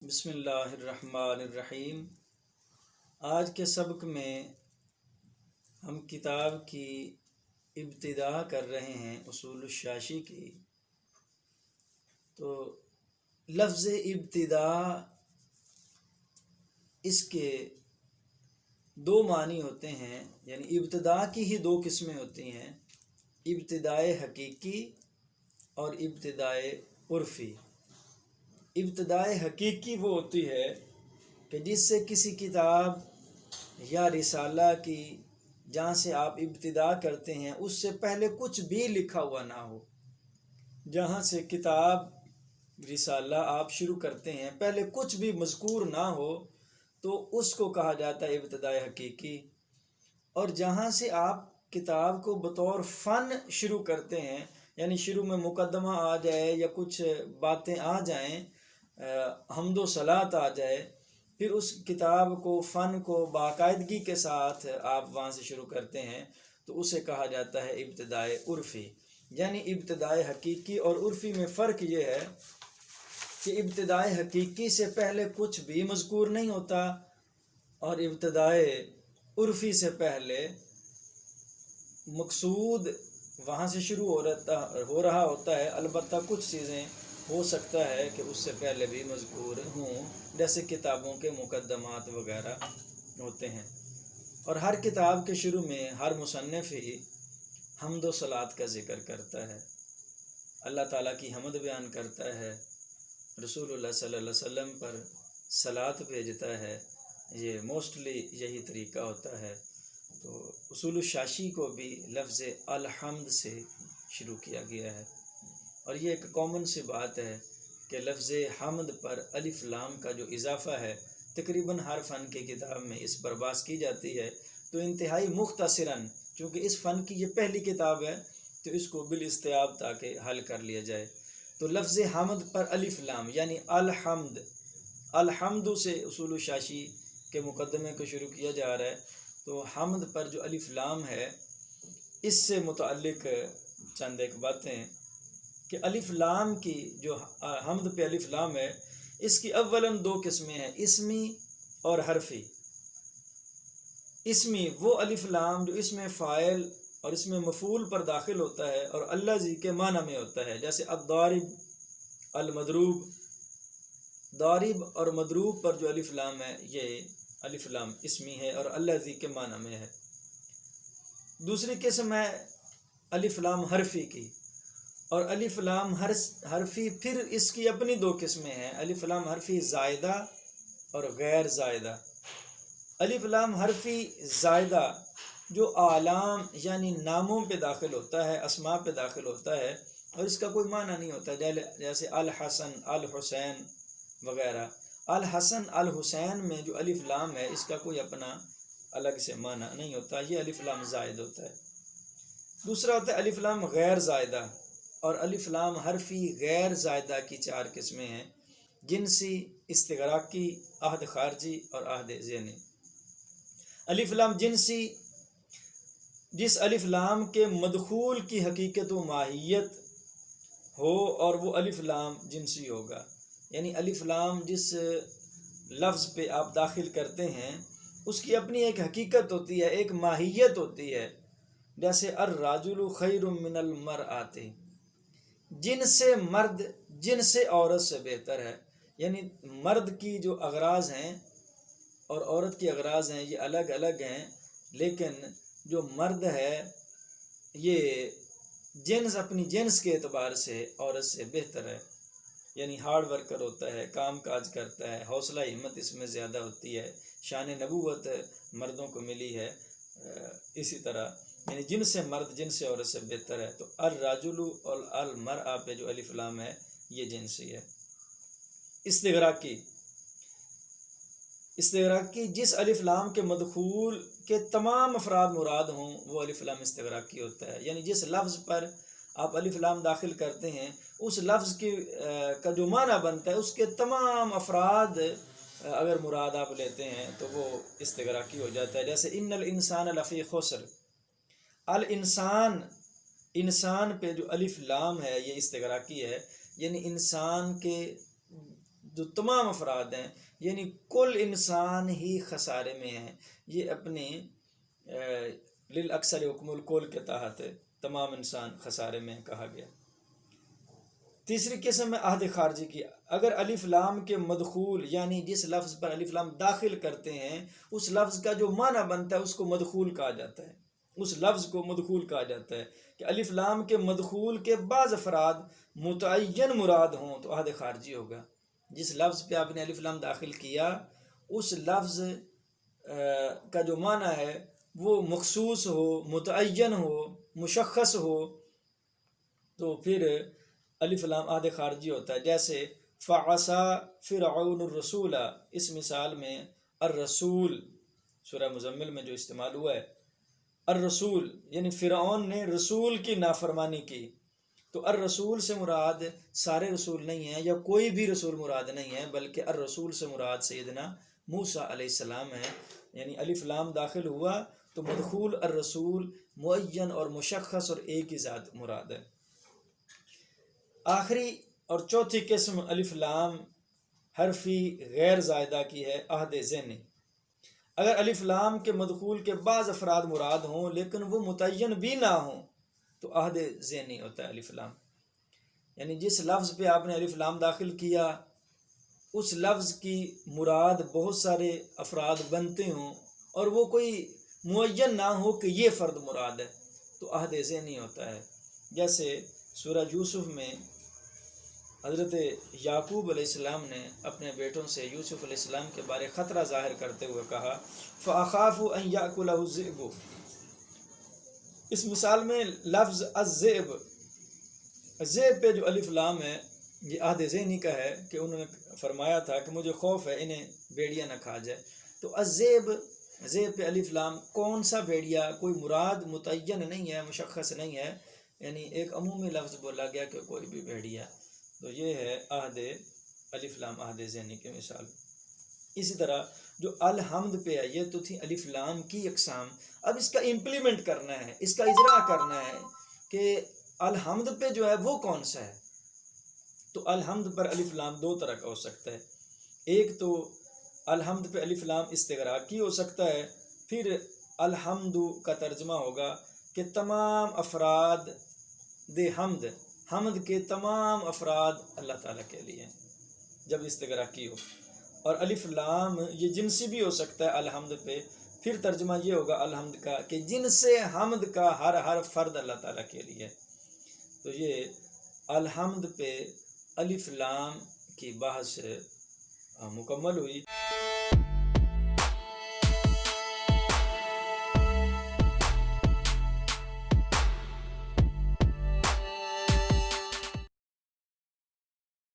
بسم اللہ الرحمن الرحیم۔ آج کے سبق میں ہم کتاب کی ابتدا کر رہے ہیں اصول الشاشی کی۔ تو لفظ ابتدا اس کے دو معنی ہوتے ہیں، یعنی ابتدا کی ہی دو قسمیں ہوتی ہیں، ابتدائے حقیقی اور ابتدائے عرفی۔ ابتدائے حقیقی وہ ہوتی ہے کہ جس سے کسی کتاب یا رسالہ کی جہاں سے آپ ابتدا کرتے ہیں اس سے پہلے کچھ بھی لکھا ہوا نہ ہو۔ جہاں سے کتاب رسالہ آپ شروع کرتے ہیں پہلے کچھ بھی مذکور نہ ہو تو اس کو کہا جاتا ہے ابتدائے حقیقی۔ اور جہاں سے آپ کتاب کو بطور فن شروع کرتے ہیں، یعنی شروع میں مقدمہ آ جائے یا کچھ باتیں آ جائیں، حمد و صلاۃ آ جائے، پھر اس کتاب کو فن کو باقاعدگی کے ساتھ آپ وہاں سے شروع کرتے ہیں تو اسے کہا جاتا ہے ابتدائے عرفی۔ یعنی ابتدائے حقیقی اور عرفی میں فرق یہ ہے کہ ابتدائے حقیقی سے پہلے کچھ بھی مذکور نہیں ہوتا اور ابتدائے عرفی سے پہلے مقصود وہاں سے شروع ہو رہا ہوتا ہے، البتہ کچھ چیزیں ہو سکتا ہے کہ اس سے پہلے بھی مذکور ہوں، جیسے کتابوں کے مقدمات وغیرہ ہوتے ہیں۔ اور ہر کتاب کے شروع میں ہر مصنف ہی حمد و صلاۃ کا ذکر کرتا ہے، اللہ تعالیٰ کی حمد بیان کرتا ہے، رسول اللہ صلی اللہ علیہ وسلم پر صلاۃ بھیجتا ہے۔ یہ موسٹلی یہی طریقہ ہوتا ہے۔ تو اصول الشاشی کو بھی لفظ الحمد سے شروع کیا گیا ہے، اور یہ ایک کامن سی بات ہے کہ لفظ حمد پر الف لام کا جو اضافہ ہے تقریباً ہر فن کی کتاب میں اس پر بحث کی جاتی ہے۔ تو انتہائی مختصراً، چونکہ اس فن کی یہ پہلی کتاب ہے تو اس کو بالاستیاب تاکہ حل کر لیا جائے۔ تو لفظ حمد پر الف لام یعنی الحمد، الحمد سے اصول الشاشی کے مقدمے کو شروع کیا جا رہا ہے۔ تو حمد پر جو الف لام ہے اس سے متعلق چند ایک باتیں کہ الف لام کی جو حمد پہ الف لام ہے اس کی اولاً دو قسمیں ہیں، اسمی اور حرفی۔ اسمی وہ الف لام جو اس میں فاعل اور اس میں مفعول پر داخل ہوتا ہے اور الذی کے معنی میں ہوتا ہے، جیسے الضارب، المضروب۔ ضارب اور مضروب پر جو الف لام ہے یہ الف لام اسمی ہے اور الذی کے معنی میں ہے۔ دوسری قسم ہے الف لام حرفی کی، اور الف لام حرفی پھر اس کی اپنی دو قسمیں ہیں، الف لام حرفی زائدہ اور غیر زائدہ۔ الف لام حرفی زائدہ جو اعلام یعنی ناموں پہ داخل ہوتا ہے، اسماء پہ داخل ہوتا ہے اور اس کا کوئی معنی نہیں ہوتا، جیسے الحسن، الحسین وغیرہ۔ الحسن، الحسین میں جو الف لام ہے اس کا کوئی اپنا الگ سے معنی نہیں ہوتا، یہ الف لام زائد ہوتا ہے۔ دوسرا ہوتا ہے الف لام غیر زائدہ، اور الف لام حرفی غیر زائدہ کی چار قسمیں ہیں، جنسی، استغراقی، عہد خارجی اور عہد ذہنی۔ الف لام جنسی، جس الف لام کے مدخول کی حقیقت و ماہیت ہو اور وہ الف لام جنسی ہوگا، یعنی الف لام جس لفظ پہ آپ داخل کرتے ہیں اس کی اپنی ایک حقیقت ہوتی ہے، ایک ماہیت ہوتی ہے، جیسے الرجل خیر من المرأۃ، جن سے مرد جن سے عورت سے بہتر ہے۔ یعنی مرد کی جو اغراض ہیں اور عورت کی اغراض ہیں یہ الگ الگ ہیں، لیکن جو مرد ہے یہ جنس، اپنی جنس کے اعتبار سے عورت سے بہتر ہے، یعنی ہارڈ ورکر ہوتا ہے، کام کاج کرتا ہے، حوصلہ ہمت اس میں زیادہ ہوتی ہے، شان نبوت مردوں کو ملی ہے۔ اسی طرح یعنی جن سے مرد جن سے عورت سے بہتر ہے۔ تو الرجل اور المرأة پہ جو الف لام ہے یہ جنسی ہے۔ استغراقی، استغراقی جس الف لام کے مدخول کے تمام افراد مراد ہوں وہ الف لام استغراقی ہوتا ہے، یعنی جس لفظ پر آپ الف لام داخل کرتے ہیں اس لفظ کا جو معنی بنتا ہے اس کے تمام افراد اگر مراد آپ لیتے ہیں تو وہ استغراقی ہو جاتا ہے، جیسے ان الانسان لفی خسر۔ الانسان، انسان پہ جو الف لام ہے یہ استغراقی ہے، یعنی انسان کے جو تمام افراد ہیں، یعنی کل انسان ہی خسارے میں ہیں. یہ اپنے للاکثر حکم الکل کے تحت تمام انسان خسارے میں کہا گیا. تیسری قسم ہے عہد خارجی کی. اگر الف لام کے مدخول یعنی جس لفظ پر الف لام داخل کرتے ہیں اس لفظ کا جو معنی بنتا ہے اس کو مدخول کہا جاتا ہے. اس لفظ کو مدخول کہا جاتا ہے کہ الف لام کے مدخول کے بعض افراد متعین مراد ہوں تو عہد خارجی ہوگا. جس لفظ پہ آپ نے الف لام داخل کیا اس لفظ کا جو معنی ہے وہ مخصوص ہو، متعین ہو، مشخص ہو تو پھر الف لام عہد خارجی ہوتا ہے. جیسے فعصا فرعون الرسول، اس مثال میں الرسول سورہ مزمل میں جو استعمال ہوا ہے الرسول یعنی فرعون نے رسول کی نافرمانی کی. تو الرسول سے مراد سارے رسول نہیں ہیں یا کوئی بھی رسول مراد نہیں ہے، بلکہ الرسول سے مراد سیدنا موسیٰ علیہ السلام ہے. یعنی الف لام داخل ہوا تو مدخول الرسول معین اور مشخص اور ایک ہی ذات مراد ہے. آخری اور چوتھی قسم الف لام حرفی غیر زائدہ کی ہے عہد ذہنی. اگر الف لام کے مدخول کے بعض افراد مراد ہوں لیکن وہ متعین بھی نہ ہوں تو عہد ذہنی ہوتا ہے الف لام. یعنی جس لفظ پہ آپ نے الف لام داخل کیا اس لفظ کی مراد بہت سارے افراد بنتے ہوں اور وہ کوئی معین نہ ہو کہ یہ فرد مراد ہے تو عہد ذہنی ہوتا ہے. جیسے سورہ یوسف میں حضرت یعقوب علیہ السلام نے اپنے بیٹوں سے یوسف علیہ السلام کے بارے خطرہ ظاہر کرتے ہوئے کہا فَأَخَافُ أَن يَأْكُلَهُ الذِّئْبُ. اس مثال میں لفظ الذئب، ذئب پہ جو الف لام ہے یہ عہد ذہنی کا ہے کہ انہوں نے فرمایا تھا کہ مجھے خوف ہے انہیں بھیڑیا نہ کھا جائے. تو الذئب، ذئب پہ الف لام، کون سا بھیڑیا، کوئی مراد متعین نہیں ہے، مشخص نہیں ہے، یعنی ایک عمومی لفظ بولا گیا کہ کوئی بھی بھیڑیا. تو یہ ہے عہد الف لام عہد ذہنی کی مثال. اسی طرح جو الحمد پہ ہے یہ تو تھی الف لام کی اقسام. اب اس کا امپلیمنٹ کرنا ہے، اس کا اجرا کرنا ہے کہ الحمد پہ جو ہے وہ کون سا ہے. تو الحمد پر الف لام دو طرح کا ہو سکتا ہے. ایک تو الحمد پہ الف لام استغراقی ہو سکتا ہے، پھر الحمد کا ترجمہ ہوگا کہ تمام افراد دے حمد، حمد کے تمام افراد اللہ تعالیٰ کے لیے جب استغراقی ہو. اور الف لام یہ جنسی بھی ہو سکتا ہے الحمد پہ، پھر ترجمہ یہ ہوگا الحمد کا کہ جن سے حمد کا ہر فرد اللہ تعالیٰ کے لیے. تو یہ الحمد پہ الف لام کی بحث مکمل ہوئی.